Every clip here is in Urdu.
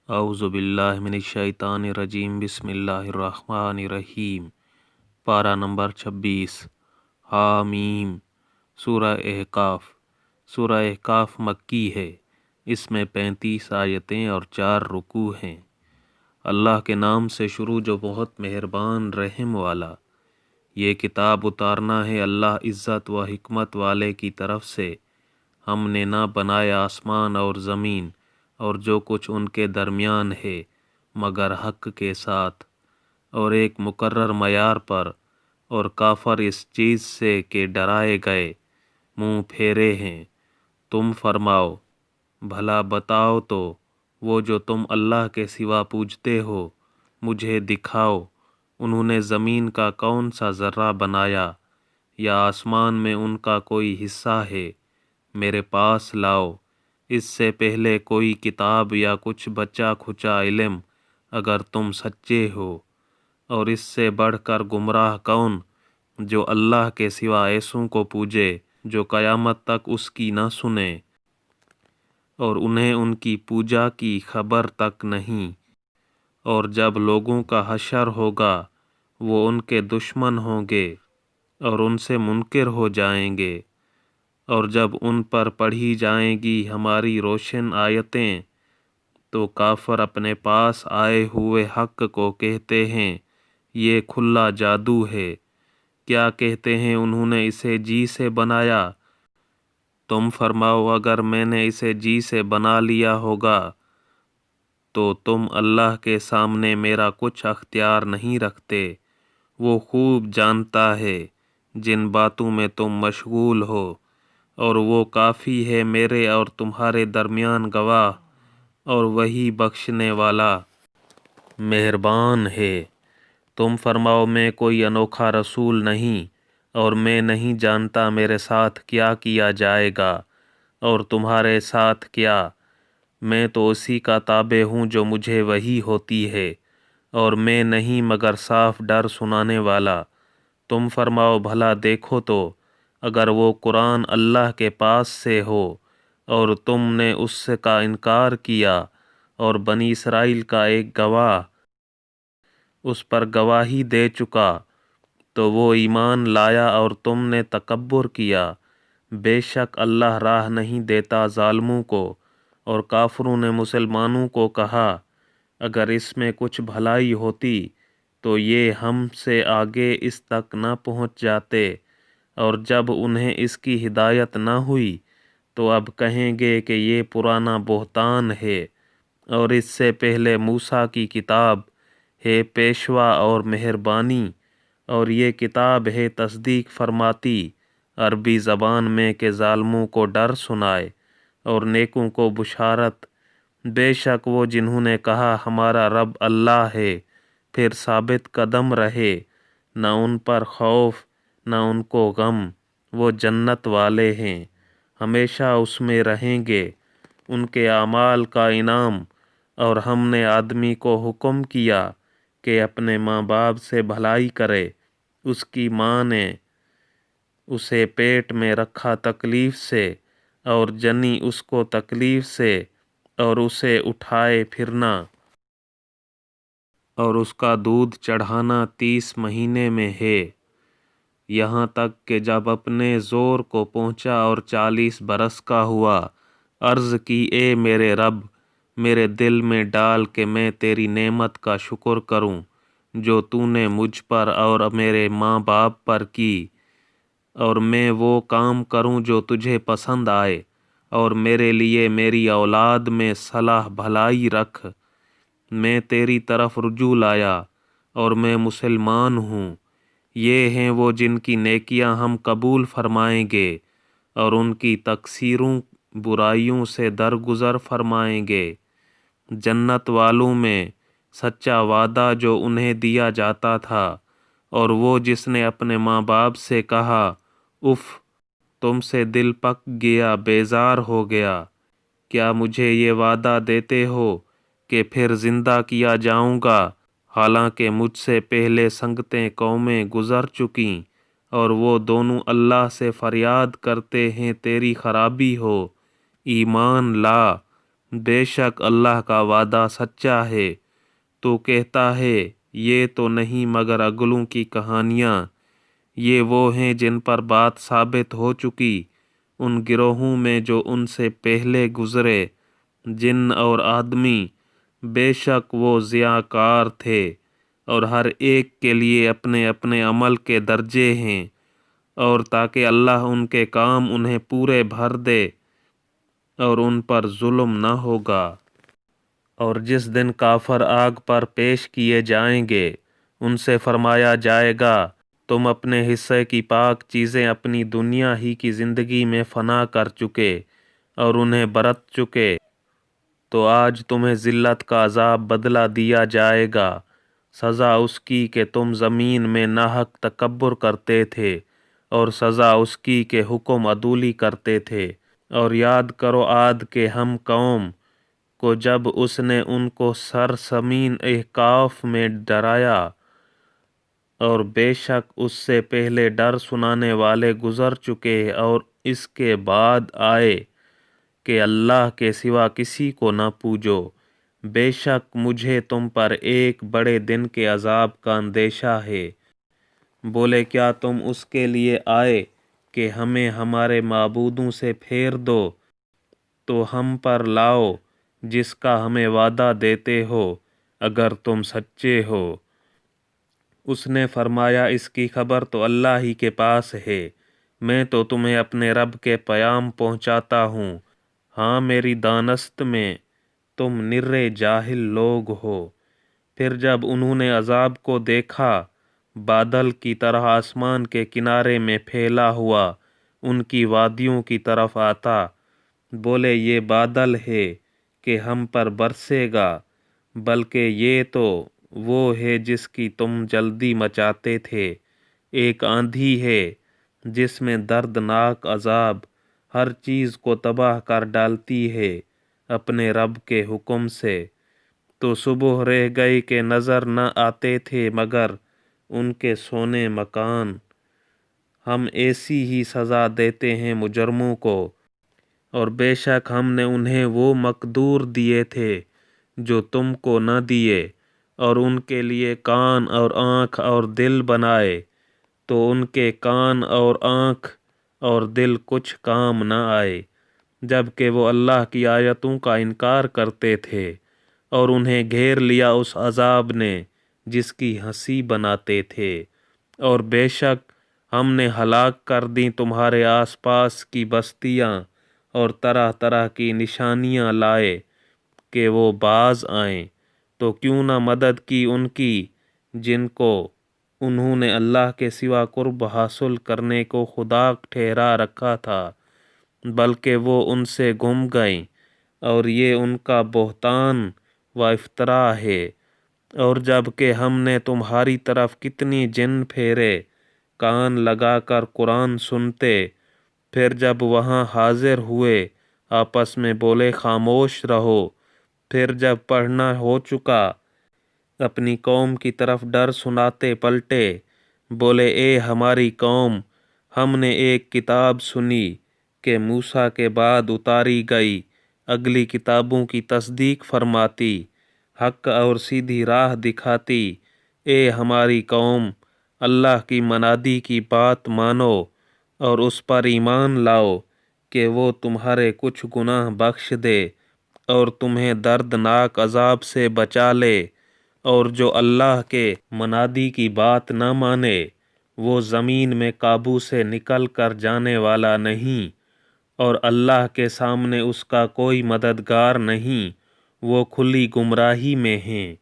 اعوذ باللہ من الشیطان الرجیم بسم اللہ الرحمن الرحیم۔ پارہ نمبر 26 حامیم۔ سورہ احقاف۔ سورہ احقاف مکی ہے۔ اس میں 35 آیتیں اور 4 رکوع ہیں۔ اللہ کے نام سے شروع جو بہت مہربان رحم والا۔ یہ کتاب اتارنا ہے اللہ عزت و حکمت والے کی طرف سے۔ ہم نے نہ بنایا آسمان اور زمین اور جو کچھ ان کے درمیان ہے مگر حق کے ساتھ اور ایک مقرر معیار پر، اور کافر اس چیز سے کہ ڈرائے گئے منہ پھیرے ہیں۔ تم فرماؤ بھلا بتاؤ تو وہ جو تم اللہ کے سوا پوجتے ہو مجھے دکھاؤ، انہوں نے زمین کا کون سا ذرہ بنایا یا آسمان میں ان کا کوئی حصہ ہے؟ میرے پاس لاؤ اس سے پہلے کوئی کتاب یا کچھ بچا کھچا علم اگر تم سچے ہو۔ اور اس سے بڑھ کر گمراہ کون جو اللہ کے سوا ایسوں کو پوجے جو قیامت تک اس کی نہ سنے اور انہیں ان کی پوجا کی خبر تک نہیں۔ اور جب لوگوں کا حشر ہوگا وہ ان کے دشمن ہوں گے اور ان سے منکر ہو جائیں گے، اور جب ان پر پڑھی جائیں گی ہماری روشن آیتیں تو کافر اپنے پاس آئے ہوئے حق کو کہتے ہیں یہ کھلا جادو ہے۔ کیا کہتے ہیں انہوں نے اسے جی سے بنایا؟ تم فرماؤ اگر میں نے اسے جی سے بنا لیا ہوگا تو تم اللہ کے سامنے میرا کچھ اختیار نہیں رکھتے۔ وہ خوب جانتا ہے جن باتوں میں تم مشغول ہو، اور وہ کافی ہے میرے اور تمہارے درمیان گواہ، اور وہی بخشنے والا مہربان ہے۔ تم فرماؤ میں کوئی انوکھا رسول نہیں، اور میں نہیں جانتا میرے ساتھ کیا کیا جائے گا اور تمہارے ساتھ کیا۔ میں تو اسی کا تابع ہوں جو مجھے وحی ہوتی ہے، اور میں نہیں مگر صاف ڈر سنانے والا۔ تم فرماؤ بھلا دیکھو تو اگر وہ قرآن اللہ کے پاس سے ہو اور تم نے اس کا انکار کیا اور بنی اسرائیل کا ایک گواہ اس پر گواہی دے چکا تو وہ ایمان لایا اور تم نے تکبر کیا، بے شک اللہ راہ نہیں دیتا ظالموں کو۔ اور کافروں نے مسلمانوں کو کہا اگر اس میں کچھ بھلائی ہوتی تو یہ ہم سے آگے اس تک نہ پہنچ جاتے، اور جب انہیں اس کی ہدایت نہ ہوئی تو اب کہیں گے کہ یہ پرانا بہتان ہے، اور اس سے پہلے موسیٰ کی کتاب ہے پیشوا اور مہربانی، اور یہ کتاب ہے تصدیق فرماتی عربی زبان میں کہ ظالموں کو ڈر سنائے اور نیکوں کو بشارت۔ بے شک وہ جنہوں نے کہا ہمارا رب اللہ ہے پھر ثابت قدم رہے، نہ ان پر خوف نہ ان کو غم، وہ جنت والے ہیں ہمیشہ اس میں رہیں گے، ان کے اعمال کا انعام۔ اور ہم نے آدمی کو حکم کیا کہ اپنے ماں باپ سے بھلائی کرے، اس کی ماں نے اسے پیٹ میں رکھا تکلیف سے اور جنی اس کو تکلیف سے، اور اسے اٹھائے پھرنا اور اس کا دودھ چڑھانا 30 مہینے میں ہے، یہاں تک کہ جب اپنے زور کو پہنچا اور 40 برس کا ہوا، عرض کی اے میرے رب میرے دل میں ڈال کہ میں تیری نعمت کا شکر کروں جو تو نے مجھ پر اور میرے ماں باپ پر کی، اور میں وہ کام کروں جو تجھے پسند آئے، اور میرے لیے میری اولاد میں صلاح بھلائی رکھ۔ میں تیری طرف رجوع لایا اور میں مسلمان ہوں۔ یہ ہیں وہ جن کی نیکیاں ہم قبول فرمائیں گے اور ان کی تقصیروں برائیوں سے درگزر فرمائیں گے۔ جنت والوں میں سچا وعدہ جو انہیں دیا جاتا تھا، اور وہ جس نے اپنے ماں باپ سے کہا اف تم سے دل پک گیا بیزار ہو گیا، کیا مجھے یہ وعدہ دیتے ہو کہ پھر زندہ کیا جاؤں گا، حالانکہ مجھ سے پہلے سنگتیں قومیں گزر چکیں، اور وہ دونوں اللہ سے فریاد کرتے ہیں تیری خرابی ہو۔ ایمان لا بے شک اللہ کا وعدہ سچا ہے۔ تو کہتا ہے یہ تو نہیں مگر اگلوں کی کہانیاں، یہ وہ ہیں جن پر بات ثابت ہو چکی ان گروہوں میں جو ان سے پہلے گزرے، جن اور آدمی، بے شک وہ ضیاءکار تھے، اور ہر ایک کے لیے اپنے اپنے عمل کے درجے ہیں، اور تاکہ اللہ ان کے کام انہیں پورے بھر دے اور ان پر ظلم نہ ہوگا۔ اور جس دن کافر آگ پر پیش کیے جائیں گے ان سے فرمایا جائے گا تم اپنے حصے کی پاک چیزیں اپنی دنیا ہی کی زندگی میں فنا کر چکے اور انہیں برت چکے، تو آج تمہیں ذلت کا عذاب بدلہ دیا جائے گا، سزا اس کی کہ تم زمین میں ناحق تکبر کرتے تھے، اور سزا اس کی کہ حکم عدولی کرتے تھے۔ اور یاد کرو عاد کے ہم قوم کو جب اس نے ان کو سرزمین احقاف میں ڈرایا، اور بے شک اس سے پہلے ڈر سنانے والے گزر چکے اور اس کے بعد آئے کہ اللہ کے سوا کسی کو نہ پوجو، بے شک مجھے تم پر ایک بڑے دن کے عذاب کا اندیشہ ہے۔ بولے کیا تم اس کے لیے آئے کہ ہمیں ہمارے معبودوں سے پھیر دو تو ہم پر لاؤ جس کا ہمیں وعدہ دیتے ہو اگر تم سچے ہو۔ اس نے فرمایا اس کی خبر تو اللہ ہی کے پاس ہے، میں تو تمہیں اپنے رب کے پیام پہنچاتا ہوں، ہاں میری دانست میں تم نرے جاہل لوگ ہو۔ پھر جب انہوں نے عذاب کو دیکھا بادل کی طرح آسمان کے کنارے میں پھیلا ہوا ان کی وادیوں کی طرف آتا، بولے یہ بادل ہے کہ ہم پر برسے گا، بلکہ یہ تو وہ ہے جس کی تم جلدی مچاتے تھے، ایک آندھی ہے جس میں دردناک عذاب ہر چیز کو تباہ کر ڈالتی ہے اپنے رب کے حکم سے۔ تو صبح رہ گئی کہ نظر نہ آتے تھے مگر ان کے سونے مکان، ہم ایسی ہی سزا دیتے ہیں مجرموں کو۔ اور بے شک ہم نے انہیں وہ مقدور دیے تھے جو تم کو نہ دیے، اور ان کے لیے کان اور آنکھ اور دل بنائے، تو ان کے کان اور آنکھ اور دل کچھ کام نہ آئے، جب کہ وہ اللہ کی آیتوں کا انکار کرتے تھے، اور انہیں گھیر لیا اس عذاب نے جس کی ہنسی بناتے تھے۔ اور بے شک ہم نے ہلاک کر دیں تمہارے آس پاس کی بستیاں اور طرح طرح کی نشانیاں لائے کہ وہ باز آئیں، تو کیوں نہ مدد کی ان کی جن کو انہوں نے اللہ کے سوا قرب حاصل کرنے کو خدا ٹھہرا رکھا تھا، بلکہ وہ ان سے گم گئیں، اور یہ ان کا بہتان و افطرا ہے۔ اور جب کہ ہم نے تمہاری طرف کتنی جن پھیرے کان لگا کر قرآن سنتے، پھر جب وہاں حاضر ہوئے آپس میں بولے خاموش رہو، پھر جب پڑھنا ہو چکا اپنی قوم کی طرف ڈر سناتے پلٹے، بولے اے ہماری قوم، ہم نے ایک کتاب سنی کہ موسیٰ کے بعد اتاری گئی، اگلی کتابوں کی تصدیق فرماتی، حق اور سیدھی راہ دکھاتی، اے ہماری قوم اللہ کی منادی کی بات مانو اور اس پر ایمان لاؤ کہ وہ تمہارے کچھ گناہ بخش دے اور تمہیں دردناک عذاب سے بچا لے، اور جو اللہ کے منادی کی بات نہ مانے وہ زمین میں قابو سے نکل کر جانے والا نہیں، اور اللہ کے سامنے اس کا کوئی مددگار نہیں، وہ کھلی گمراہی میں ہیں۔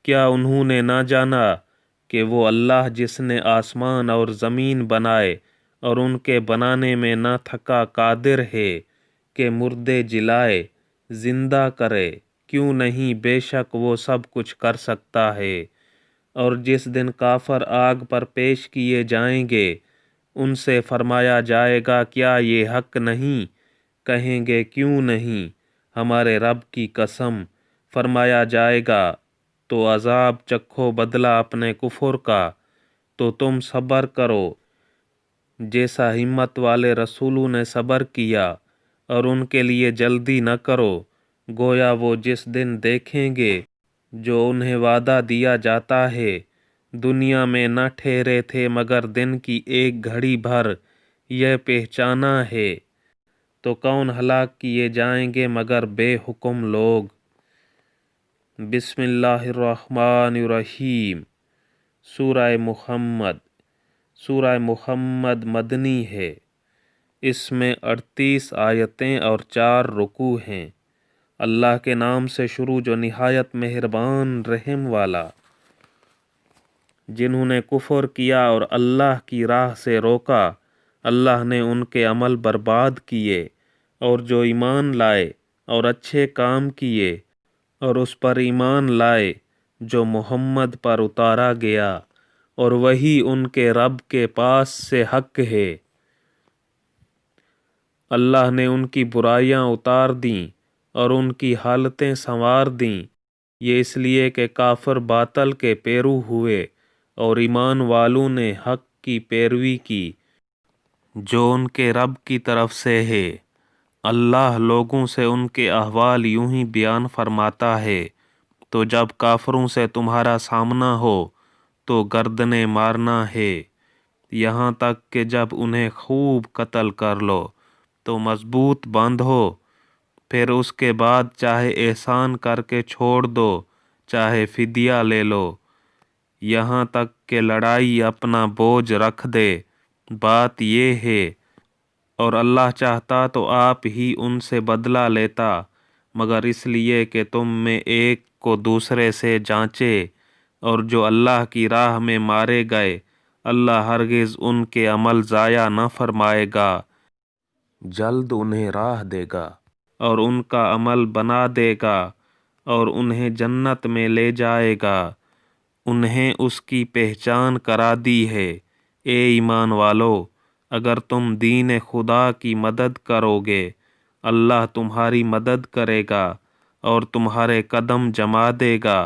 کیا انہوں نے نہ جانا کہ وہ اللہ جس نے آسمان اور زمین بنائے اور ان کے بنانے میں نہ تھکا قادر ہے کہ مردے جلائے زندہ کرے، کیوں نہیں بے شک وہ سب کچھ کر سکتا ہے۔ اور جس دن کافر آگ پر پیش کیے جائیں گے ان سے فرمایا جائے گا کیا یہ حق نہیں؟ کہیں گے کیوں نہیں، ہمارے رب کی قسم۔ فرمایا جائے گا تو عذاب چکھو بدلہ اپنے کفر کا، تو تم صبر کرو جیسا ہمت والے رسولوں نے صبر کیا، اور ان کے لیے جلدی نہ کرو گویا وہ جس دن دیکھیں گے جو انہیں وعدہ دیا جاتا ہے، دنیا میں نہ ٹھہرے تھے مگر دن کی ایک گھڑی بھر، یہ پہچانا ہے، تو کون ہلاک کیے جائیں گے مگر بے حکم لوگ۔ بسم اللہ الرحمن الرحیم۔ سورہ محمد۔ سورہ محمد مدنی ہے۔ اس میں 38 آیتیں اور 4 رکوع ہیں۔ اللہ کے نام سے شروع جو نہایت مہربان رحم والا۔ جنہوں نے کفر کیا اور اللہ کی راہ سے روکا، اللہ نے ان کے عمل برباد کیے، اور جو ایمان لائے اور اچھے کام کیے اور اس پر ایمان لائے جو محمد پر اتارا گیا، اور وہی ان کے رب کے پاس سے حق ہے۔ اللہ نے ان کی برائیاں اتار دیں اور ان کی حالتیں سنوار دیں، یہ اس لیے کہ کافر باطل کے پیرو ہوئے اور ایمان والوں نے حق کی پیروی کی جو ان کے رب کی طرف سے ہے۔ اللہ لوگوں سے ان کے احوال یوں ہی بیان فرماتا ہے، تو جب کافروں سے تمہارا سامنا ہو تو گردنیں مارنا ہے، یہاں تک کہ جب انہیں خوب قتل کر لو تو مضبوط باندھو، پھر اس کے بعد چاہے احسان کر کے چھوڑ دو، چاہے فدیہ لے لو، یہاں تک کہ لڑائی اپنا بوجھ رکھ دے۔ بات یہ ہے، اور اللہ چاہتا تو آپ ہی ان سے بدلہ لیتا، مگر اس لیے کہ تم میں ایک کو دوسرے سے جانچے، اور جو اللہ کی راہ میں مارے گئے، اللہ ہرگز ان کے عمل ضائع نہ فرمائے گا، جلد انہیں راہ دے گا اور ان کا عمل بنا دے گا اور انہیں جنت میں لے جائے گا۔ انہیں اس کی پہچان کرا دی ہے۔ اے ایمان والو، اگر تم دین خدا کی مدد کرو گے، اللہ تمہاری مدد کرے گا اور تمہارے قدم جما دے گا،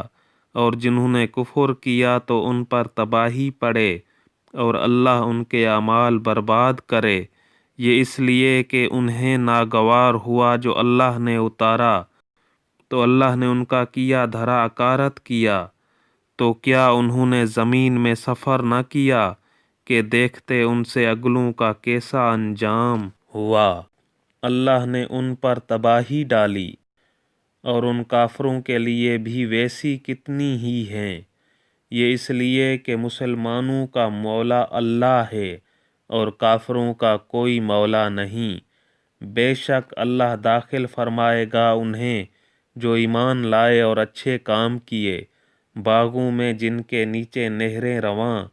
اور جنہوں نے کفر کیا تو ان پر تباہی پڑے اور اللہ ان کے اعمال برباد کرے، یہ اس لیے کہ انہیں ناگوار ہوا جو اللہ نے اتارا، تو اللہ نے ان کا کیا دھرا اکارت کیا۔ تو کیا انہوں نے زمین میں سفر نہ کیا کہ دیکھتے ان سے اگلوں کا کیسا انجام ہوا؟ اللہ نے ان پر تباہی ڈالی، اور ان کافروں کے لیے بھی ویسی کتنی ہی ہیں۔ یہ اس لیے کہ مسلمانوں کا مولا اللہ ہے اور کافروں کا کوئی مولا نہیں۔ بے شک اللہ داخل فرمائے گا انہیں جو ایمان لائے اور اچھے کام کیے، باغوں میں جن کے نیچے نہریں رواں،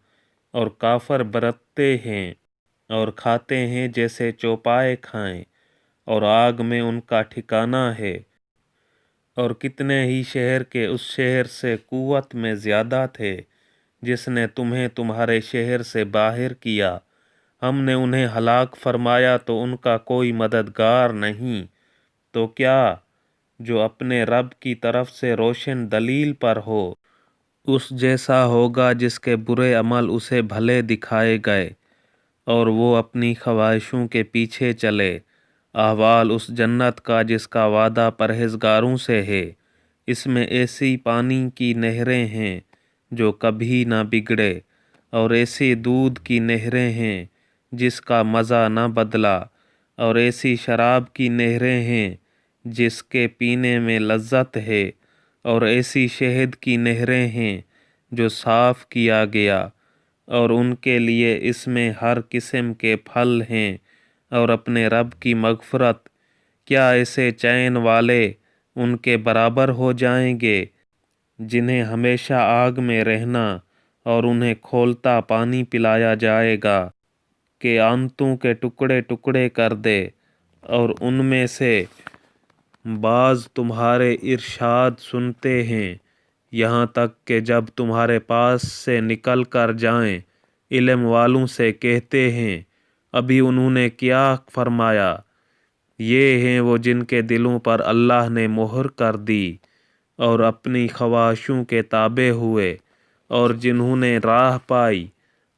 اور کافر برتتے ہیں اور کھاتے ہیں جیسے چوپائے کھائیں، اور آگ میں ان کا ٹھکانہ ہے۔ اور کتنے ہی شہر کے اس شہر سے قوت میں زیادہ تھے جس نے تمہیں تمہارے شہر سے باہر کیا، ہم نے انہیں ہلاک فرمایا تو ان کا کوئی مددگار نہیں۔ تو کیا جو اپنے رب کی طرف سے روشن دلیل پر ہو اس جیسا ہوگا جس کے برے عمل اسے بھلے دکھائے گئے اور وہ اپنی خواہشوں کے پیچھے چلے؟ احوال اس جنت کا جس کا وعدہ پرہیزگاروں سے ہے، اس میں ایسی پانی کی نہریں ہیں جو کبھی نہ بگڑے، اور ایسی دودھ کی نہریں ہیں جس کا مزہ نہ بدلا، اور ایسی شراب کی نہریں ہیں جس کے پینے میں لذت ہے، اور ایسی شہد کی نہریں ہیں جو صاف کیا گیا، اور ان کے لیے اس میں ہر قسم کے پھل ہیں، اور اپنے رب کی مغفرت۔ کیا ایسے چین والے ان کے برابر ہو جائیں گے جنہیں ہمیشہ آگ میں رہنا اور انہیں کھولتا پانی پلایا جائے گا کہ آنتوں کے ٹکڑے ٹکڑے کر دے، اور ان میں سے بعض تمہارے ارشاد سنتے ہیں یہاں تک کہ جب تمہارے پاس سے نکل کر جائیں، علم والوں سے کہتے ہیں ابھی انہوں نے کیا فرمایا؟ یہ ہیں وہ جن کے دلوں پر اللہ نے مہر کر دی اور اپنی خواہشوں کے تابع ہوئے، اور جنہوں نے راہ پائی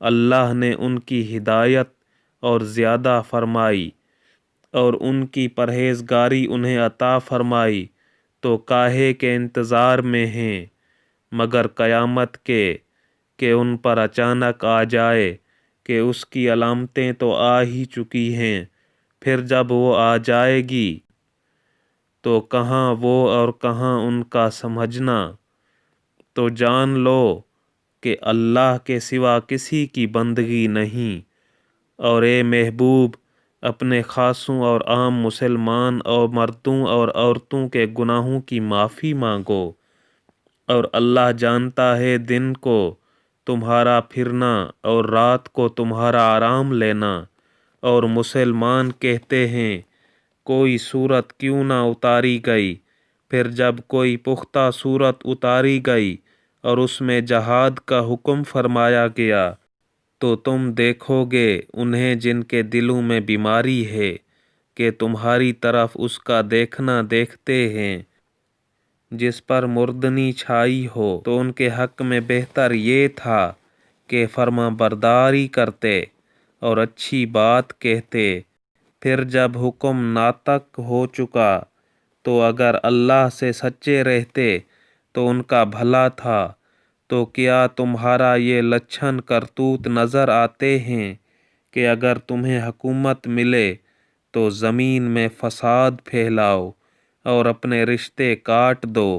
اللہ نے ان کی ہدایت اور زیادہ فرمائی، اور ان کی پرہیزگاری انہیں عطا فرمائی، تو کاہے کے انتظار میں ہیں مگر قیامت کے کہ ان پر اچانک آ جائے کہ اس کی علامتیں تو آ ہی چکی ہیں، پھر جب وہ آ جائے گی تو کہاں وہ اور کہاں ان کا سمجھنا۔ تو جان لو کہ اللہ کے سوا کسی کی بندگی نہیں، اور اے محبوب اپنے خاصوں اور عام مسلمان اور مردوں اور عورتوں کے گناہوں کی معافی مانگو، اور اللہ جانتا ہے دن کو تمہارا پھرنا اور رات کو تمہارا آرام لینا۔ اور مسلمان کہتے ہیں کوئی صورت کیوں نہ اتاری گئی، پھر جب کوئی پختہ صورت اتاری گئی اور اس میں جہاد کا حکم فرمایا گیا تو تم دیکھو گے انہیں جن کے دلوں میں بیماری ہے کہ تمہاری طرف اس کا دیکھنا دیکھتے ہیں جس پر مردنی چھائی ہو، تو ان کے حق میں بہتر یہ تھا کہ فرما برداری کرتے اور اچھی بات کہتے۔ پھر جب حکم ناطق ہو چکا تو اگر اللہ سے سچے رہتے تو ان کا بھلا تھا۔ تو کیا تمہارا یہ لچھن کرتوت نظر آتے ہیں کہ اگر تمہیں حکومت ملے تو زمین میں فساد پھیلاؤ اور اپنے رشتے کاٹ دو؟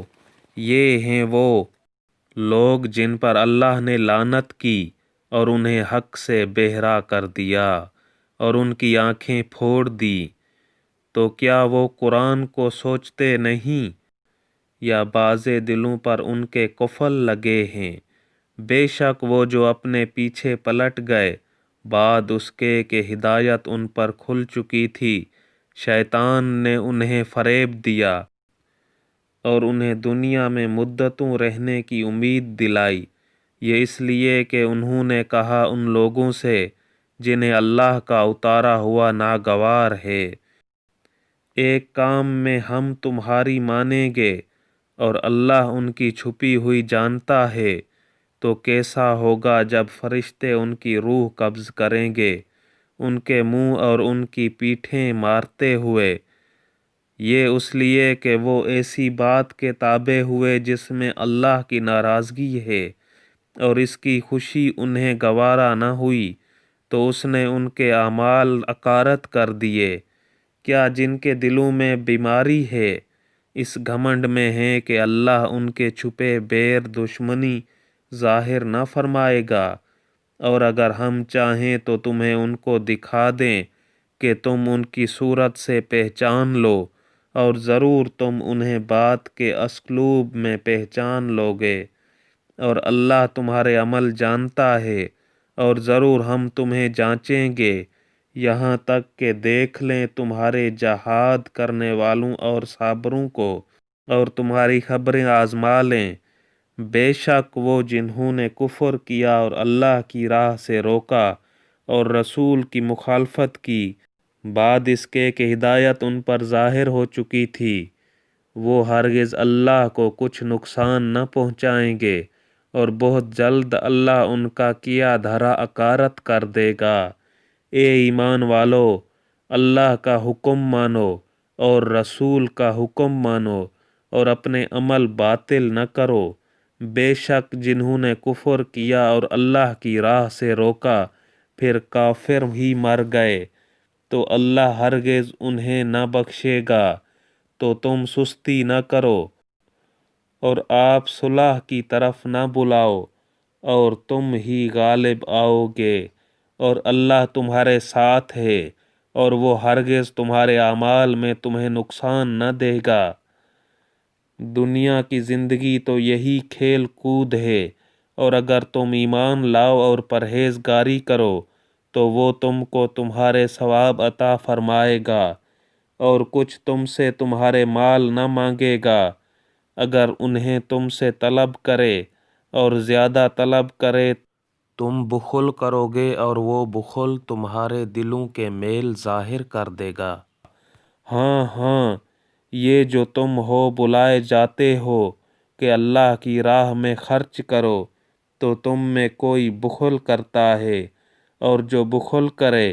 یہ ہیں وہ لوگ جن پر اللہ نے لعنت کی اور انہیں حق سے بہرا کر دیا اور ان کی آنکھیں پھوڑ دی۔ تو کیا وہ قرآن کو سوچتے نہیں یا بازے دلوں پر ان کے قفل لگے ہیں؟ بے شک وہ جو اپنے پیچھے پلٹ گئے بعد اس کے کہ ہدایت ان پر کھل چکی تھی، شیطان نے انہیں فریب دیا اور انہیں دنیا میں مدتوں رہنے کی امید دلائی، یہ اس لیے کہ انہوں نے کہا ان لوگوں سے جنہیں اللہ کا اتارا ہوا ناگوار ہے، ایک کام میں ہم تمہاری مانیں گے اور اللہ ان کی چھپی ہوئی جانتا ہے۔ تو کیسا ہوگا جب فرشتے ان کی روح قبض کریں گے ان کے منہ اور ان کی پیٹھیں مارتے ہوئے، یہ اس لیے کہ وہ ایسی بات کے تابع ہوئے جس میں اللہ کی ناراضگی ہے اور اس کی خوشی انہیں گوارا نہ ہوئی، تو اس نے ان کے اعمال اکارت کر دیے۔ کیا جن کے دلوں میں بیماری ہے اس گھمنڈ میں ہے کہ اللہ ان کے چھپے بیر دشمنی ظاہر نہ فرمائے گا، اور اگر ہم چاہیں تو تمہیں ان کو دکھا دیں کہ تم ان کی صورت سے پہچان لو، اور ضرور تم انہیں بات کے اسلوب میں پہچان لو گے، اور اللہ تمہارے عمل جانتا ہے، اور ضرور ہم تمہیں جانچیں گے یہاں تک کہ دیکھ لیں تمہارے جہاد کرنے والوں اور صابروں کو، اور تمہاری خبریں آزما لیں۔ بے شک وہ جنہوں نے کفر کیا اور اللہ کی راہ سے روکا اور رسول کی مخالفت کی بعد اس کے کہ ہدایت ان پر ظاہر ہو چکی تھی، وہ ہرگز اللہ کو کچھ نقصان نہ پہنچائیں گے، اور بہت جلد اللہ ان کا کیا دھرا اکارت کر دے گا۔ اے ایمان والو، اللہ کا حکم مانو اور رسول کا حکم مانو اور اپنے عمل باطل نہ کرو۔ بے شک جنہوں نے کفر کیا اور اللہ کی راہ سے روکا پھر کافر ہی مر گئے تو اللہ ہرگز انہیں نہ بخشے گا۔ تو تم سستی نہ کرو اور آپ صلح کی طرف نہ بلاؤ، اور تم ہی غالب آؤ گے، اور اللہ تمہارے ساتھ ہے، اور وہ ہرگز تمہارے اعمال میں تمہیں نقصان نہ دے گا۔ دنیا کی زندگی تو یہی کھیل کود ہے، اور اگر تم ایمان لاؤ اور پرہیزگاری کرو تو وہ تم کو تمہارے ثواب عطا فرمائے گا، اور کچھ تم سے تمہارے مال نہ مانگے گا۔ اگر انہیں تم سے طلب کرے اور زیادہ طلب کرے تم بخل کرو گے اور وہ بخل تمہارے دلوں کے میل ظاہر کر دے گا۔ ہاں ہاں، یہ جو تم ہو بلائے جاتے ہو کہ اللہ کی راہ میں خرچ کرو تو تم میں کوئی بخل کرتا ہے، اور جو بخل کرے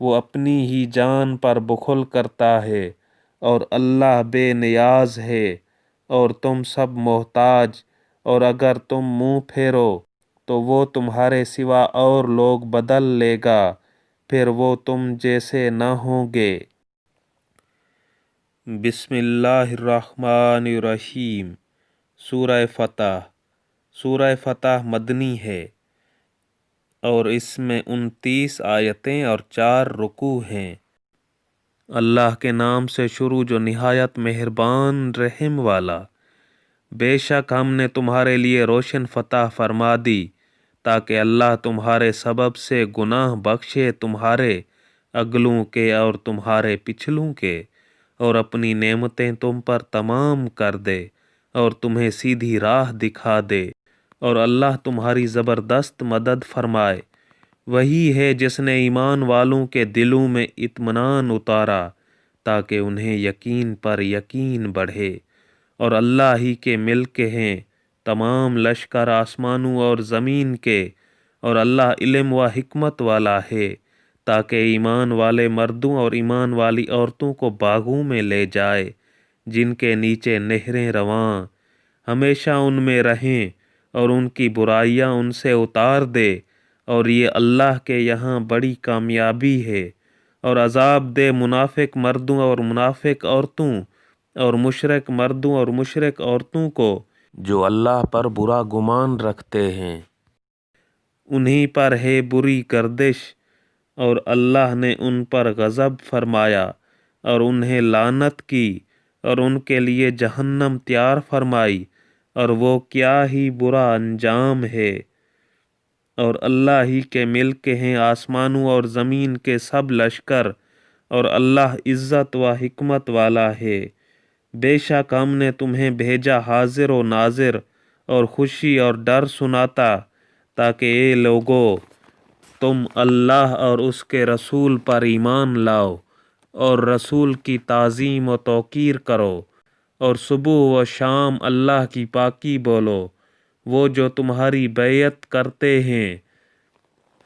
وہ اپنی ہی جان پر بخل کرتا ہے، اور اللہ بے نیاز ہے اور تم سب محتاج، اور اگر تم منہ پھیرو تو وہ تمہارے سوا اور لوگ بدل لے گا، پھر وہ تم جیسے نہ ہوں گے۔ بسم اللہ الرحمن الرحیم۔ سورہ فتح۔ سورہ فتح مدنی ہے اور اس میں 29 آیتیں اور 4 رکوع ہیں۔ اللہ کے نام سے شروع جو نہایت مہربان رحم والا۔ بے شک ہم نے تمہارے لیے روشن فتح فرما دی تاکہ اللہ تمہارے سبب سے گناہ بخشے، تمہارے اگلوں کے اور تمہارے پچھلوں کے، اور اپنی نعمتیں تم پر تمام کر دے اور تمہیں سیدھی راہ دکھا دے، اور اللہ تمہاری زبردست مدد فرمائے۔ وہی ہے جس نے ایمان والوں کے دلوں میں اطمینان اتارا تاکہ انہیں یقین پر یقین بڑھے، اور اللہ ہی کے ملک ہیں تمام لشکر آسمانوں اور زمین کے، اور اللہ علم و حکمت والا ہے تاکہ ایمان والے مردوں اور ایمان والی عورتوں کو باغوں میں لے جائے جن کے نیچے نہریں رواں، ہمیشہ ان میں رہیں، اور ان کی برائیاں ان سے اتار دے، اور یہ اللہ کے یہاں بڑی کامیابی ہے۔ اور عذاب دے منافق مردوں اور منافق عورتوں اور مشرک مردوں اور مشرک عورتوں کو جو اللہ پر برا گمان رکھتے ہیں، انہی پر ہے بری گردش، اور اللہ نے ان پر غضب فرمایا اور انہیں لعنت کی، اور ان کے لیے جہنم تیار فرمائی، اور وہ کیا ہی برا انجام ہے۔ اور اللہ ہی کے ملک ہیں آسمانوں اور زمین کے سب لشکر، اور اللہ عزت و حکمت والا ہے۔ بے شک ہم نے تمہیں بھیجا حاضر و ناظر اور خوشی اور ڈر سناتا تاکہ اے لوگو تم اللہ اور اس کے رسول پر ایمان لاؤ اور رسول کی تعظیم و توقیر کرو، اور صبح و شام اللہ کی پاکی بولو۔ وہ جو تمہاری بیعت کرتے ہیں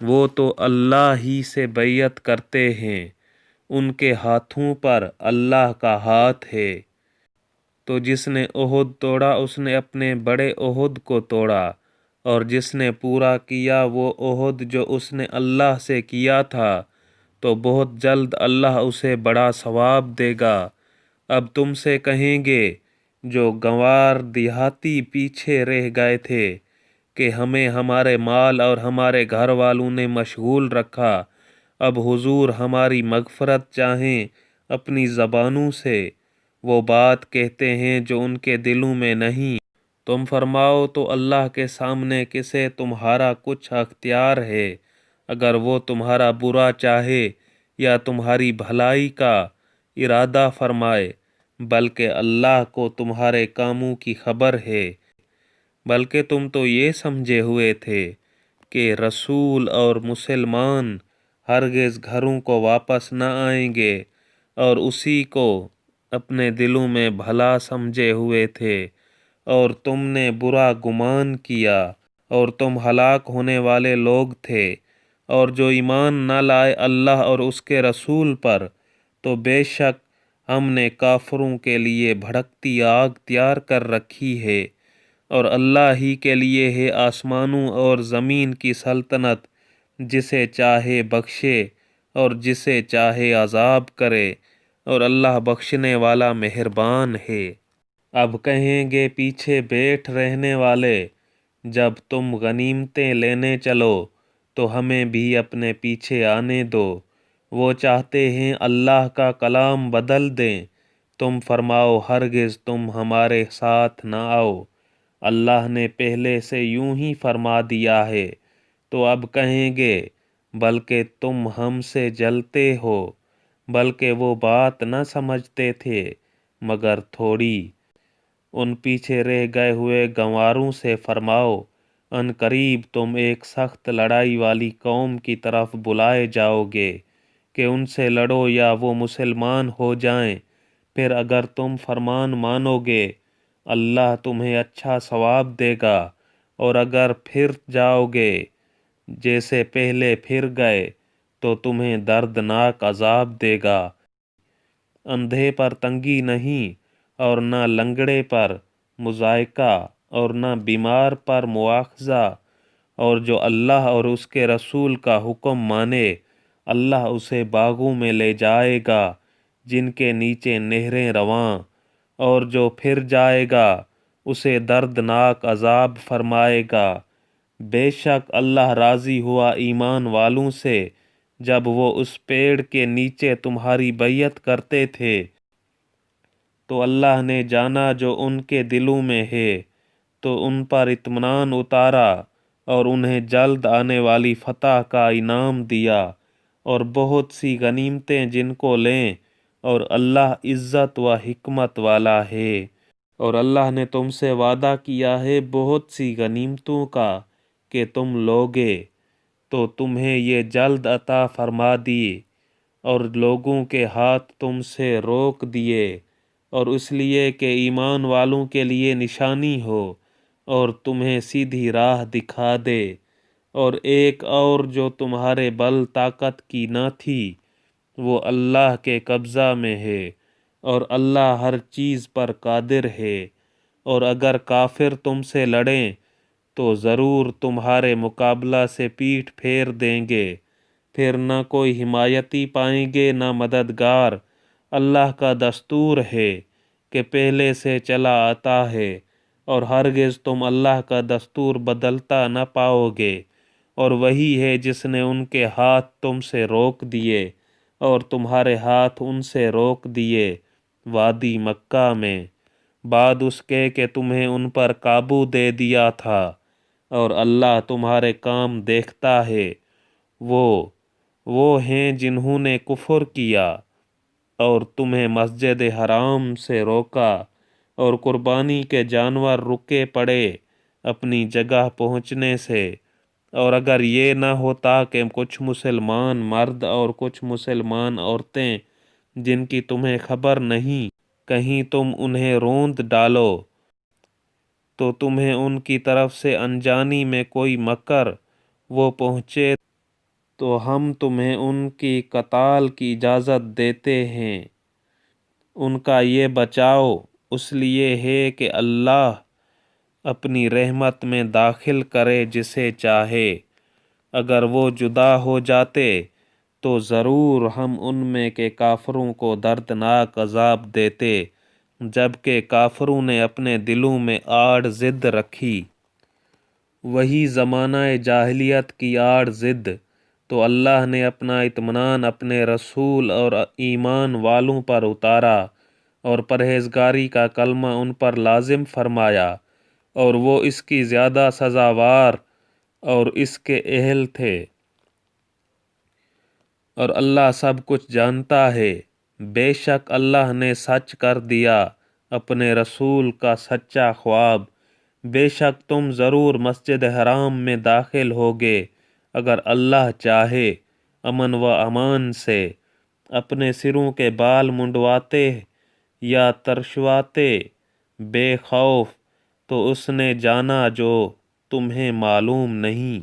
وہ تو اللہ ہی سے بیعت کرتے ہیں، ان کے ہاتھوں پر اللہ کا ہاتھ ہے۔ تو جس نے احد توڑا اس نے اپنے بڑے احد کو توڑا، اور جس نے پورا کیا وہ عہد جو اس نے اللہ سے کیا تھا، تو بہت جلد اللہ اسے بڑا ثواب دے گا۔ اب تم سے کہیں گے جو گنوار دیہاتی پیچھے رہ گئے تھے کہ ہمیں ہمارے مال اور ہمارے گھر والوں نے مشغول رکھا، اب حضور ہماری مغفرت چاہیں اپنی زبانوں سے، وہ بات کہتے ہیں جو ان کے دلوں میں نہیں۔ تم فرماؤ تو اللہ کے سامنے کسے تمہارا کچھ اختیار ہے، اگر وہ تمہارا برا چاہے یا تمہاری بھلائی کا ارادہ فرمائے، بلکہ اللہ کو تمہارے کاموں کی خبر ہے۔ بلکہ تم تو یہ سمجھے ہوئے تھے کہ رسول اور مسلمان ہرگز گھروں کو واپس نہ آئیں گے، اور اسی کو اپنے دلوں میں بھلا سمجھے ہوئے تھے، اور تم نے برا گمان کیا، اور تم ہلاک ہونے والے لوگ تھے۔ اور جو ایمان نہ لائے اللہ اور اس کے رسول پر، تو بے شک ہم نے کافروں کے لیے بھڑکتی آگ تیار کر رکھی ہے، اور اللہ ہی کے لیے ہے آسمانوں اور زمین کی سلطنت، جسے چاہے بخشے اور جسے چاہے عذاب کرے، اور اللہ بخشنے والا مہربان ہے۔ اب کہیں گے پیچھے بیٹھ رہنے والے، جب تم غنیمتیں لینے چلو تو ہمیں بھی اپنے پیچھے آنے دو، وہ چاہتے ہیں اللہ کا کلام بدل دیں۔ تم فرماؤ ہرگز تم ہمارے ساتھ نہ آؤ، اللہ نے پہلے سے یوں ہی فرما دیا ہے۔ تو اب کہیں گے بلکہ تم ہم سے جلتے ہو، بلکہ وہ بات نہ سمجھتے تھے مگر تھوڑی۔ ان پیچھے رہ گئے ہوئے گنواروں سے فرماؤ ان قریب تم ایک سخت لڑائی والی قوم کی طرف بلائے جاؤ گے کہ ان سے لڑو یا وہ مسلمان ہو جائیں، پھر اگر تم فرمان مانو گے اللہ تمہیں اچھا ثواب دے گا، اور اگر پھر جاؤ گے جیسے پہلے پھر گئے تو تمہیں دردناک عذاب دے گا۔ اندھے پر تنگی نہیں اور نہ لنگڑے پر مضائقہ اور نہ بیمار پر مواخذہ، اور جو اللہ اور اس کے رسول کا حکم مانے اللہ اسے باغوں میں لے جائے گا جن کے نیچے نہریں رواں، اور جو پھر جائے گا اسے دردناک عذاب فرمائے گا۔ بے شک اللہ راضی ہوا ایمان والوں سے جب وہ اس پیڑ کے نیچے تمہاری بیعت کرتے تھے، تو اللہ نے جانا جو ان کے دلوں میں ہے، تو ان پر اطمینان اتارا اور انہیں جلد آنے والی فتح کا انعام دیا اور بہت سی غنیمتیں جن کو لیں، اور اللہ عزت و حکمت والا ہے۔ اور اللہ نے تم سے وعدہ کیا ہے بہت سی غنیمتوں کا کہ تم لوگے، تو تمہیں یہ جلد عطا فرما دیے، اور لوگوں کے ہاتھ تم سے روک دیے، اور اس لیے کہ ایمان والوں کے لیے نشانی ہو اور تمہیں سیدھی راہ دکھا دے۔ اور ایک اور جو تمہارے بل طاقت کی نہ تھی وہ اللہ کے قبضہ میں ہے، اور اللہ ہر چیز پر قادر ہے۔ اور اگر کافر تم سے لڑیں تو ضرور تمہارے مقابلہ سے پیٹھ پھیر دیں گے، پھر نہ کوئی حمایتی پائیں گے نہ مددگار۔ اللہ کا دستور ہے کہ پہلے سے چلا آتا ہے، اور ہرگز تم اللہ کا دستور بدلتا نہ پاؤ گے۔ اور وہی ہے جس نے ان کے ہاتھ تم سے روک دیے اور تمہارے ہاتھ ان سے روک دیے وادی مکہ میں، بعد اس کے کہ تمہیں ان پر قابو دے دیا تھا، اور اللہ تمہارے کام دیکھتا ہے۔ وہ ہیں جنہوں نے کفر کیا اور تمہیں مسجد حرام سے روکا، اور قربانی کے جانور رکے پڑے اپنی جگہ پہنچنے سے۔ اور اگر یہ نہ ہوتا کہ کچھ مسلمان مرد اور کچھ مسلمان عورتیں جن کی تمہیں خبر نہیں، کہیں تم انہیں روند ڈالو تو تمہیں ان کی طرف سے انجانی میں کوئی مکر وہ پہنچے تو ہم تمہیں ان کی قتال کی اجازت دیتے ہیں۔ ان کا یہ بچاؤ اس لیے ہے کہ اللہ اپنی رحمت میں داخل کرے جسے چاہے۔ اگر وہ جدا ہو جاتے تو ضرور ہم ان میں کے کافروں کو دردناک عذاب دیتے، جبکہ کافروں نے اپنے دلوں میں آڑ ضد رکھی، وہی زمانہ جاہلیت کی آڑ ضد۔ تو اللہ نے اپنا اطمینان اپنے رسول اور ایمان والوں پر اتارا اور پرہیزگاری کا کلمہ ان پر لازم فرمایا، اور وہ اس کی زیادہ سزاوار اور اس کے اہل تھے، اور اللہ سب کچھ جانتا ہے۔ بے شک اللہ نے سچ کر دیا اپنے رسول کا سچا خواب، بے شک تم ضرور مسجد حرام میں داخل ہوگے اگر اللہ چاہے، امن و امان سے، اپنے سروں کے بال منڈواتے یا ترشواتے بے خوف، تو اس نے جانا جو تمہیں معلوم نہیں،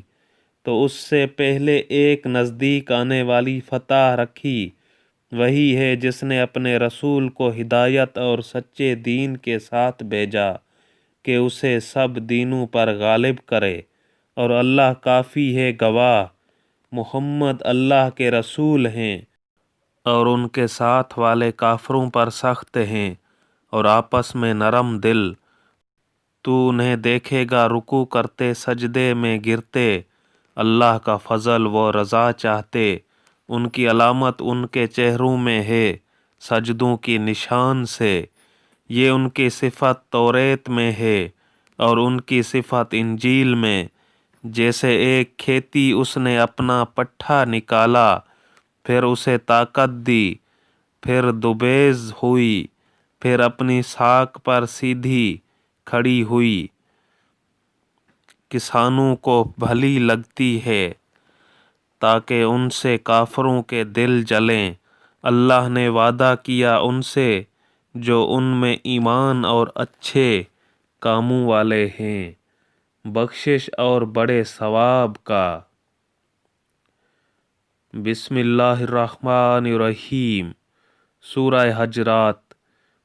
تو اس سے پہلے ایک نزدیک آنے والی فتح رکھی۔ وہی ہے جس نے اپنے رسول کو ہدایت اور سچے دین کے ساتھ بھیجا کہ اسے سب دینوں پر غالب کرے، اور اللہ کافی ہے گواہ۔ محمد اللہ کے رسول ہیں، اور ان کے ساتھ والے کافروں پر سخت ہیں اور آپس میں نرم دل۔ تو انہیں دیکھے گا رکوع کرتے سجدے میں گرتے، اللہ کا فضل و رضا چاہتے۔ ان کی علامت ان کے چہروں میں ہے سجدوں کی نشان سے، یہ ان کی صفت توریت میں ہے اور ان کی صفت انجیل میں۔ جیسے ایک کھیتی اس نے اپنا پٹھا نکالا، پھر اسے طاقت دی، پھر دوبیز ہوئی، پھر اپنی ساکھ پر سیدھی کھڑی ہوئی، کسانوں کو بھلی لگتی ہے تاکہ ان سے کافروں کے دل جلیں۔ اللہ نے وعدہ کیا ان سے جو ان میں ایمان اور اچھے کاموں والے ہیں، بخشش اور بڑے ثواب کا۔ بسم اللہ الرحمن الرحیم۔ سورہ حجرات۔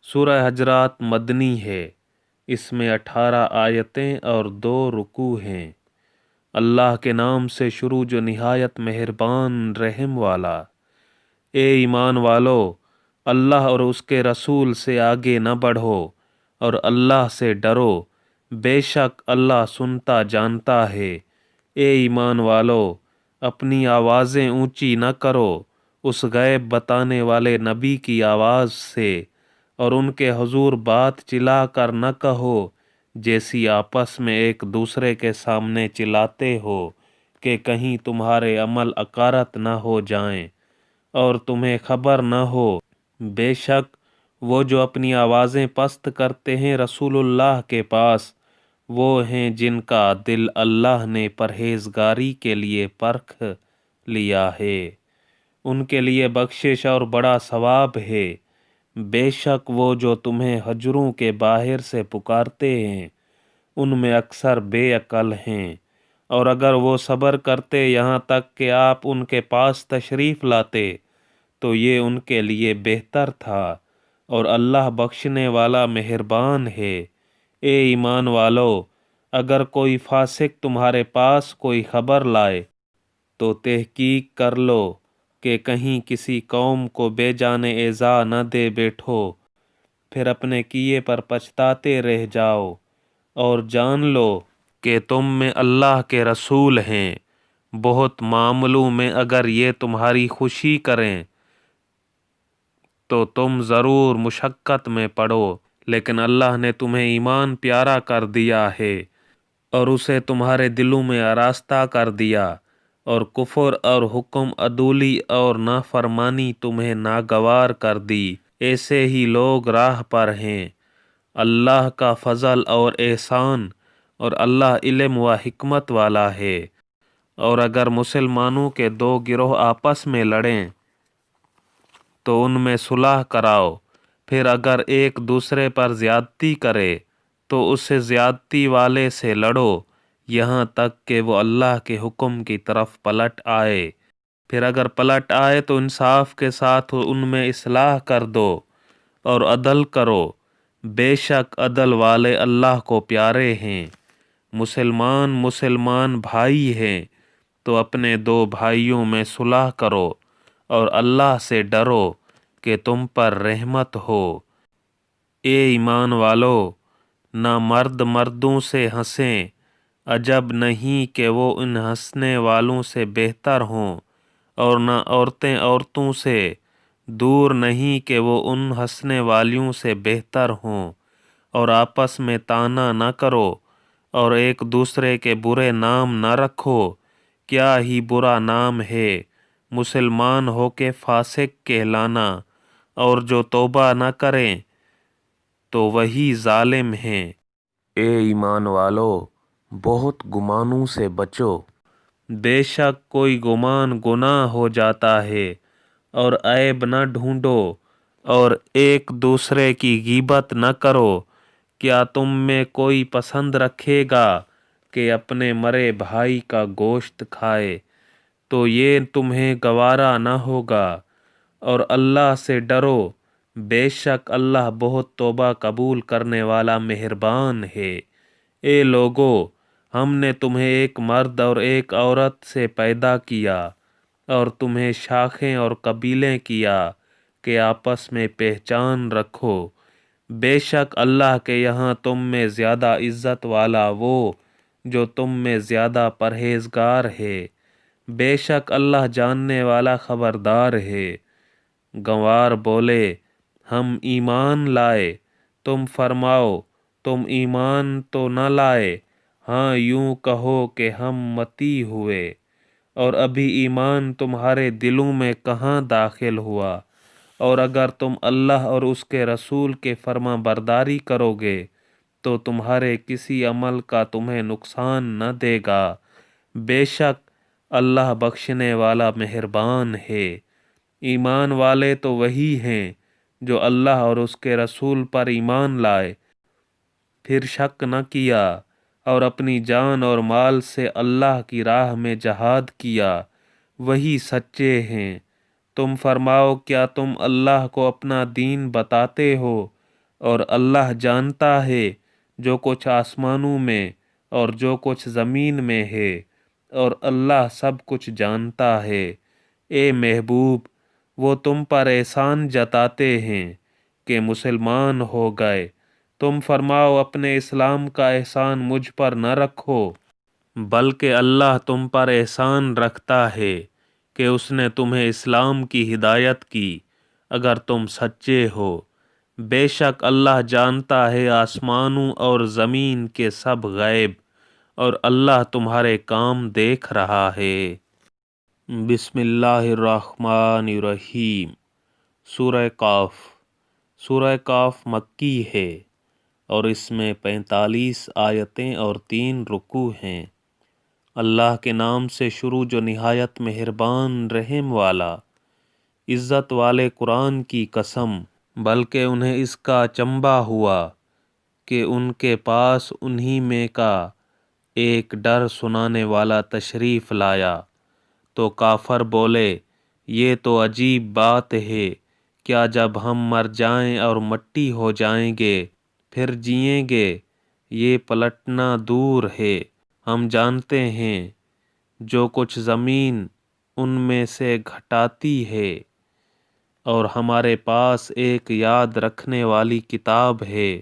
سورہ حجرات مدنی ہے، اس میں 18 آیتیں اور 2 رکوع ہیں۔ اللہ کے نام سے شروع جو نہایت مہربان رحم والا۔ اے ایمان والو، اللہ اور اس کے رسول سے آگے نہ بڑھو اور اللہ سے ڈرو، بے شک اللہ سنتا جانتا ہے۔ اے ایمان والو، اپنی آوازیں اونچی نہ کرو اس غیب بتانے والے نبی کی آواز سے، اور ان کے حضور بات چلا کر نہ کہو جیسی آپس میں ایک دوسرے کے سامنے چلاتے ہو کہ کہیں تمہارے عمل اکارت نہ ہو جائیں اور تمہیں خبر نہ ہو۔ بے شک وہ جو اپنی آوازیں پست کرتے ہیں رسول اللہ کے پاس، وہ ہیں جن کا دل اللہ نے پرہیزگاری کے لیے پرکھ لیا ہے، ان کے لیے بخشش اور بڑا ثواب ہے۔ بے شک وہ جو تمہیں حجروں کے باہر سے پکارتے ہیں، ان میں اکثر بے عقل ہیں، اور اگر وہ صبر کرتے یہاں تک کہ آپ ان کے پاس تشریف لاتے تو یہ ان کے لیے بہتر تھا، اور اللہ بخشنے والا مہربان ہے۔ اے ایمان والو، اگر کوئی فاسق تمہارے پاس کوئی خبر لائے تو تحقیق کر لو کہ کہیں کسی قوم کو بے جانے ایذا نہ دے بیٹھو، پھر اپنے کیے پر پچھتاتے رہ جاؤ، اور جان لو کہ تم میں اللہ کے رسول ہیں۔ بہت معاملوں میں اگر یہ تمہاری خوشی کریں تو تم ضرور مشقت میں پڑو، لیکن اللہ نے تمہیں ایمان پیارا کر دیا ہے اور اسے تمہارے دلوں میں آراستہ کر دیا، اور کفر اور حکم عدولی اور نافرمانی تمہیں ناگوار کر دی۔ ایسے ہی لوگ راہ پر ہیں۔ اللہ کا فضل اور احسان، اور اللہ علم و حکمت والا ہے۔ اور اگر مسلمانوں کے 2 گروہ آپس میں لڑیں تو ان میں صلح کراؤ، پھر اگر ایک دوسرے پر زیادتی کرے تو اس سے زیادتی والے سے لڑو یہاں تک کہ وہ اللہ کے حکم کی طرف پلٹ آئے، پھر اگر پلٹ آئے تو انصاف کے ساتھ ان میں اصلاح کر دو اور عدل کرو، بے شک عدل والے اللہ کو پیارے ہیں۔ مسلمان بھائی ہیں تو اپنے 2 بھائیوں میں صلح کرو اور اللہ سے ڈرو کہ تم پر رحمت ہو۔ اے ایمان والو، نہ مرد مردوں سے ہنسیں، عجب نہیں کہ وہ ان ہنسنے والوں سے بہتر ہوں، اور نہ عورتیں عورتوں سے دور نہیں کہ وہ ان ہنسنے والیوں سے بہتر ہوں، اور آپس میں طعنہ نہ کرو اور ایک دوسرے کے برے نام نہ رکھو، کیا ہی برا نام ہے مسلمان ہو کے فاسق کہلانا، اور جو توبہ نہ کریں تو وہی ظالم ہیں۔ اے ایمان والو، بہت گمانوں سے بچو، بے شک کوئی گمان گناہ ہو جاتا ہے، اور عیب نہ ڈھونڈو، اور ایک دوسرے کی غیبت نہ کرو۔ کیا تم میں کوئی پسند رکھے گا کہ اپنے مرے بھائی کا گوشت کھائے؟ تو یہ تمہیں گوارا نہ ہوگا، اور اللہ سے ڈرو، بے شک اللہ بہت توبہ قبول کرنے والا مہربان ہے۔ اے لوگو، ہم نے تمہیں ایک مرد اور ایک عورت سے پیدا کیا اور تمہیں شاخیں اور قبیلیں کیا کہ آپس میں پہچان رکھو۔ بے شک اللہ کے یہاں تم میں زیادہ عزت والا وہ جو تم میں زیادہ پرہیزگار ہے۔ بے شک اللہ جاننے والا خبردار ہے۔ گنوار بولے، ہم ایمان لائے۔ تم فرماؤ، تم ایمان تو نہ لائے؟ ہاں، یوں کہو کہ ہم متی ہوئے، اور ابھی ایمان تمہارے دلوں میں کہاں داخل ہوا؟ اور اگر تم اللہ اور اس کے رسول کے فرما برداری کرو گے تو تمہارے کسی عمل کا تمہیں نقصان نہ دے گا، بے شک اللہ بخشنے والا مہربان ہے۔ ایمان والے تو وہی ہیں جو اللہ اور اس کے رسول پر ایمان لائے، پھر شک نہ کیا، اور اپنی جان اور مال سے اللہ کی راہ میں جہاد کیا، وہی سچے ہیں۔ تم فرماؤ کیا تم اللہ کو اپنا دین بتاتے ہو اور اللہ جانتا ہے جو کچھ آسمانوں میں اور جو کچھ زمین میں ہے اور اللہ سب کچھ جانتا ہے۔ اے محبوب وہ تم پر احسان جتاتے ہیں کہ مسلمان ہو گئے، تم فرماؤ اپنے اسلام کا احسان مجھ پر نہ رکھو، بلکہ اللہ تم پر احسان رکھتا ہے کہ اس نے تمہیں اسلام کی ہدایت کی اگر تم سچے ہو۔ بے شک اللہ جانتا ہے آسمانوں اور زمین کے سب غیب، اور اللہ تمہارے کام دیکھ رہا ہے۔ بسم اللہ الرحمن الرحیم۔ سورہ قاف۔ سورہ قاف مکی ہے اور اس میں 45 آیتیں اور 3 رکوع ہیں۔ اللہ کے نام سے شروع جو نہایت مہربان رحم والا۔ عزت والے قرآن کی قسم، بلکہ انہیں اس کا اچنبھا ہوا کہ ان کے پاس انہی میں کا ایک ڈر سنانے والا تشریف لایا، تو کافر بولے یہ تو عجیب بات ہے، کیا جب ہم مر جائیں اور مٹی ہو جائیں گے پھر جئیں گے؟ یہ پلٹنا دور ہے، ہم جانتے ہیں جو کچھ زمین ان میں سے گھٹاتی ہے، اور ہمارے پاس ایک یاد رکھنے والی کتاب ہے،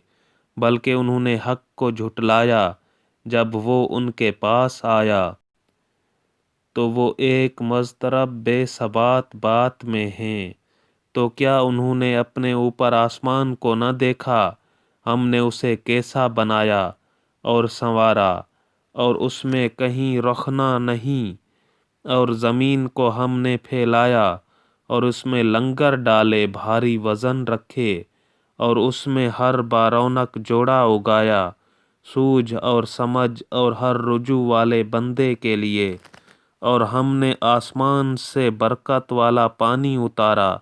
بلکہ انہوں نے حق کو جھٹلایا جب وہ ان کے پاس آیا، تو وہ ایک مضطرب بے ثبات بات میں ہیں۔ تو کیا انہوں نے اپنے اوپر آسمان کو نہ دیکھا؟ ہم نے اسے کیسا بنایا اور سنوارا، اور اس میں کہیں رخنہ نہیں، اور زمین کو ہم نے پھیلایا اور اس میں لنگر ڈالے، بھاری وزن رکھے، اور اس میں ہر بارونق جوڑا اگایا، سوجھ اور سمجھ اور ہر رجوع والے بندے کے لیے۔ اور ہم نے آسمان سے برکت والا پانی اتارا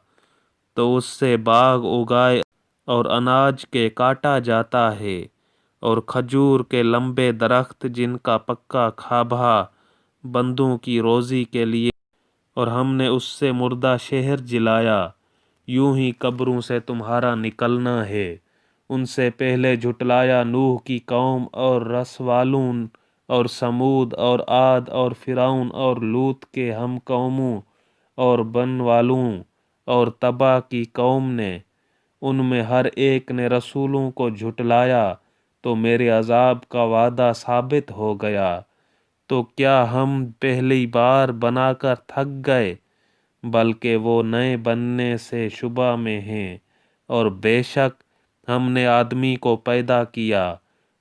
تو اس سے باغ اگائے اور اناج کے کاٹا جاتا ہے، اور کھجور کے لمبے درخت جن کا پکا کھابہ بندوں کی روزی کے لیے، اور ہم نے اس سے مردہ شہر جلایا۔ یوں ہی قبروں سے تمہارا نکلنا ہے۔ ان سے پہلے جھٹلایا نوح کی قوم اور رس والوں اور سمود اور عاد اور فرعون اور لوط کے ہم قوموں اور بن والوں اور تبا کی قوم نے۔ ان میں ہر ایک نے رسولوں کو جھٹلایا تو میرے عذاب کا وعدہ ثابت ہو گیا۔ تو کیا ہم پہلی بار بنا کر تھک گئے؟ بلکہ وہ نئے بننے سے شبہ میں ہیں۔ اور بے شک ہم نے آدمی کو پیدا کیا،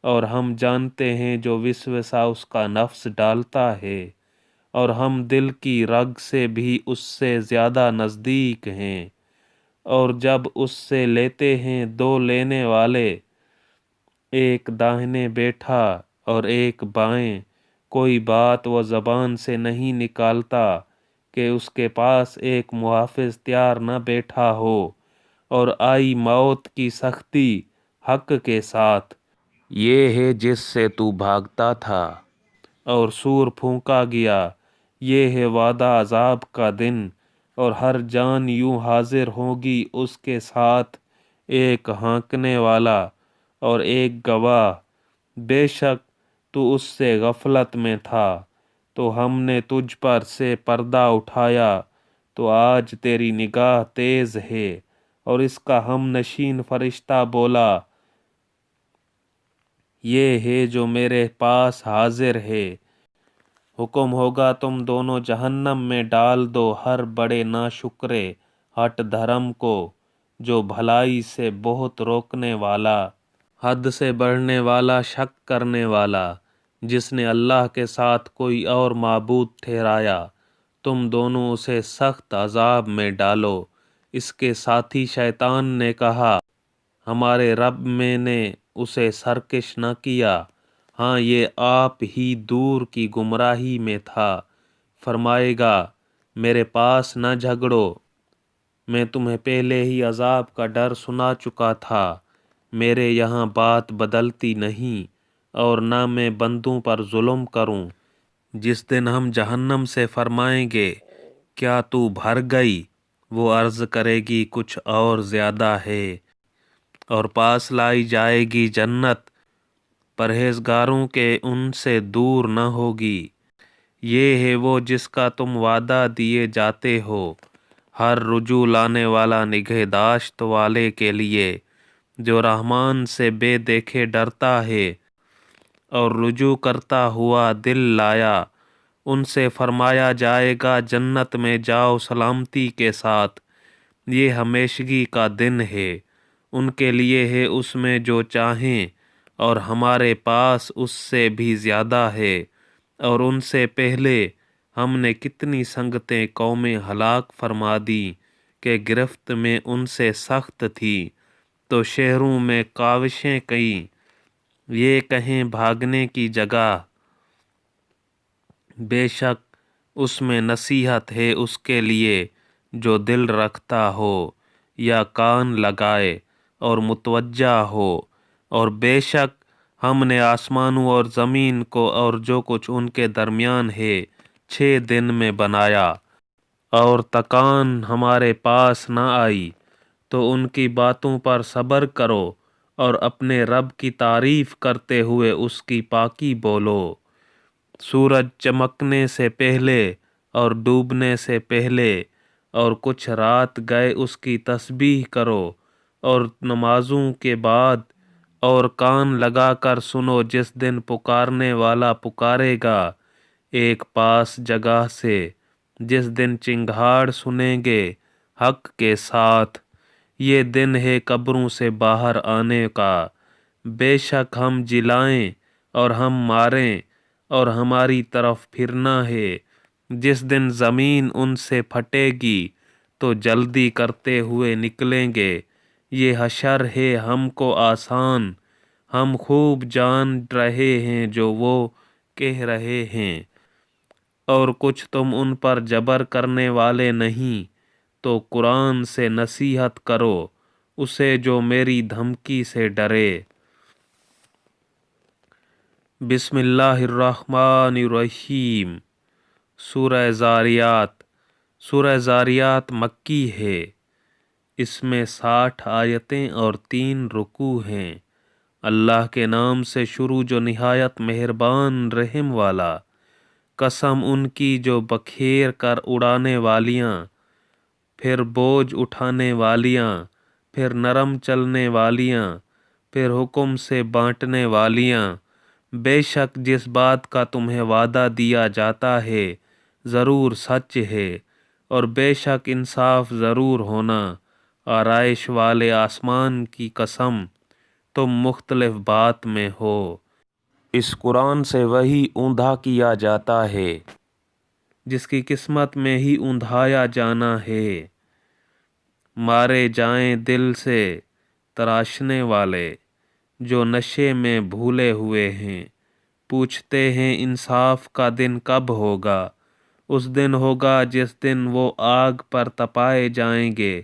اور ہم جانتے ہیں جو وسوسہ اس کا نفس ڈالتا ہے، اور ہم دل کی رگ سے بھی اس سے زیادہ نزدیک ہیں۔ اور جب اس سے لیتے ہیں دو لینے والے، ایک داہنے بیٹھا اور ایک بائیں، کوئی بات وہ زبان سے نہیں نکالتا کہ اس کے پاس ایک محافظ تیار نہ بیٹھا ہو۔ اور آئی موت کی سختی حق کے ساتھ، یہ ہے جس سے تو بھاگتا تھا، اور سور پھونکا گیا، یہ ہے وعدہ عذاب کا دن، اور ہر جان یوں حاضر ہوگی اس کے ساتھ ایک ہانکنے والا اور ایک گواہ۔ بے شک تو اس سے غفلت میں تھا، تو ہم نے تجھ پر سے پردہ اٹھایا، تو آج تیری نگاہ تیز ہے۔ اور اس کا ہم نشین فرشتہ بولا، یہ ہے جو میرے پاس حاضر ہے، حکم ہوگا تم دونوں جہنم میں ڈال دو ہر بڑے ناشکرے ہٹ دھرم کو، جو بھلائی سے بہت روکنے والا، حد سے بڑھنے والا، شک کرنے والا، جس نے اللہ کے ساتھ کوئی اور معبود ٹھہرایا، تم دونوں اسے سخت عذاب میں ڈالو۔ اس کے ساتھی شیطان نے کہا، ہمارے رب میں نے اسے سرکش نہ کیا، ہاں یہ آپ ہی دور کی گمراہی میں تھا۔ فرمائے گا میرے پاس نہ جھگڑو، میں تمہیں پہلے ہی عذاب کا ڈر سنا چکا تھا، میرے یہاں بات بدلتی نہیں، اور نہ میں بندوں پر ظلم کروں۔ جس دن ہم جہنم سے فرمائیں گے کیا تو بھر گئی؟ وہ عرض کرے گی کچھ اور زیادہ ہے، اور پاس لائی جائے گی جنت، پرہیزگاروں کے ان سے دور نہ ہوگی۔ یہ ہے وہ جس کا تم وعدہ دیے جاتے ہو، ہر رجوع لانے والا نگہداشت والے کے لیے، جو رحمان سے بے دیکھے ڈرتا ہے اور رجوع کرتا ہوا دل لایا۔ ان سے فرمایا جائے گا جنت میں جاؤ سلامتی کے ساتھ، یہ ہمیشگی کا دن ہے، ان کے لیے ہے اس میں جو چاہیں، اور ہمارے پاس اس سے بھی زیادہ ہے۔ اور ان سے پہلے ہم نے کتنی سنگتیں قومیں ہلاک فرما دیں کہ گرفت میں ان سے سخت تھی، تو شہروں میں کاوشیں کیں، یہ کہیں بھاگنے کی جگہ، بے شک اس میں نصیحت ہے اس کے لیے جو دل رکھتا ہو یا کان لگائے اور متوجہ ہو۔ اور بے شک ہم نے آسمانوں اور زمین کو اور جو کچھ ان کے درمیان ہے 6 دن میں بنایا، اور تکان ہمارے پاس نہ آئی، تو ان کی باتوں پر صبر کرو اور اپنے رب کی تعریف کرتے ہوئے اس کی پاکی بولو۔ سورج چمکنے سے پہلے اور ڈوبنے سے پہلے اور کچھ رات گئے اس کی تسبیح کرو، اور نمازوں کے بعد، اور کان لگا کر سنو جس دن پکارنے والا پکارے گا ایک پاس جگہ سے، جس دن چنگھاڑ سنیں گے حق کے ساتھ۔ یہ دن ہے قبروں سے باہر آنے کا، بے شک ہم جلائیں اور ہم ماریں اور ہماری طرف پھرنا ہے۔ جس دن زمین ان سے پھٹے گی تو جلدی کرتے ہوئے نکلیں گے۔ یہ حشر ہے ہم کو آسان، ہم خوب جان رہے ہیں جو وہ کہہ رہے ہیں، اور کچھ تم ان پر جبر کرنے والے نہیں، تو قرآن سے نصیحت کرو اسے جو میری دھمکی سے ڈرے۔ بسم اللہ الرحمن الرحیم۔ سورہ زاریات۔ سورہ زاریات مکی ہے، اس میں 60 آیتیں اور 3 رکوع ہیں۔ اللہ کے نام سے شروع جو نہایت مہربان رحم والا۔ قسم ان کی جو بکھیر کر اڑانے والیاں، پھر بوجھ اٹھانے والیاں، پھر نرم چلنے والیاں، پھر حکم سے بانٹنے والیاں۔ بے شک جس بات کا تمہیں وعدہ دیا جاتا ہے ضرور سچ ہے، اور بے شک انصاف ضرور ہونا۔ آرائش والے آسمان کی قسم، تم مختلف بات میں ہو۔ اس قرآن سے وہی اوندھا کیا جاتا ہے جس کی قسمت میں ہی اوندھایا جانا ہے۔ مارے جائیں دل سے تراشنے والے جو نشے میں بھولے ہوئے ہیں، پوچھتے ہیں انصاف کا دن کب ہوگا۔ اس دن ہوگا جس دن وہ آگ پر تپائے جائیں گے،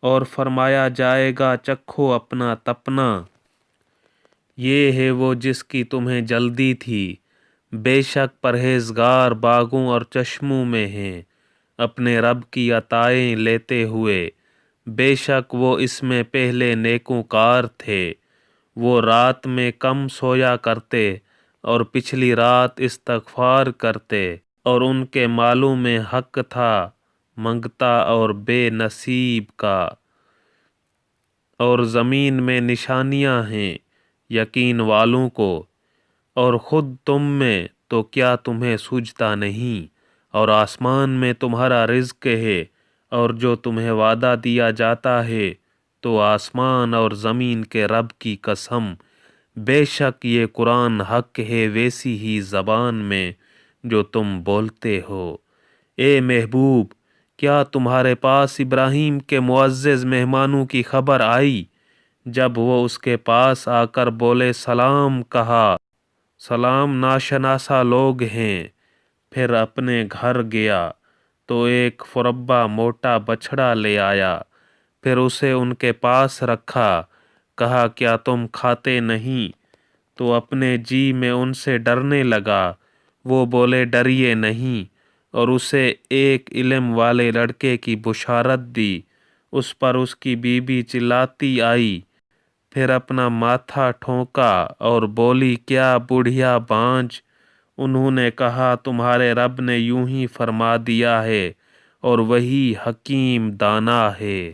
اور فرمایا جائے گا چکھو اپنا تپنا۔ یہ ہے وہ جس کی تمہیں جلدی تھی، بے شک پرہیزگار باغوں اور چشموں میں ہیں، اپنے رب کی عطائیں لیتے ہوئے۔ بے شک وہ اس میں پہلے نیکوکار تھے، وہ رات میں کم سویا کرتے اور پچھلی رات استغفار کرتے، اور ان کے مالوں میں حق تھا منگتا اور بے نصیب کا۔ اور زمین میں نشانیاں ہیں یقین والوں کو، اور خود تم میں تو کیا تمہیں سوجھتا نہیں، اور آسمان میں تمہارا رزق ہے، اور جو تمہیں وعدہ دیا جاتا ہے، تو آسمان اور زمین کے رب کی قسم، بے شک یہ قرآن حق ہے ویسی ہی زبان میں جو تم بولتے ہو۔ اے محبوب، کیا تمہارے پاس ابراہیم کے معزز مہمانوں کی خبر آئی جب وہ اس کے پاس آ کر بولے سلام کہا؟ سلام ناشناسا لوگ ہیں۔ پھر اپنے گھر گیا تو ایک فربا موٹا بچھڑا لے آیا، پھر اسے ان کے پاس رکھا، کہا کیا تم کھاتے نہیں؟ تو اپنے جی میں ان سے ڈرنے لگا۔ وہ بولے ڈریے نہیں، اور اسے ایک علم والے لڑکے کی بشارت دی۔ اس پر اس کی بیوی چلاتی آئی، پھر اپنا ماتھا ٹھونکا اور بولی، کیا بڑھیا بانجھ؟ انہوں نے کہا، تمہارے رب نے یوں ہی فرما دیا ہے اور وہی حکیم دانا ہے۔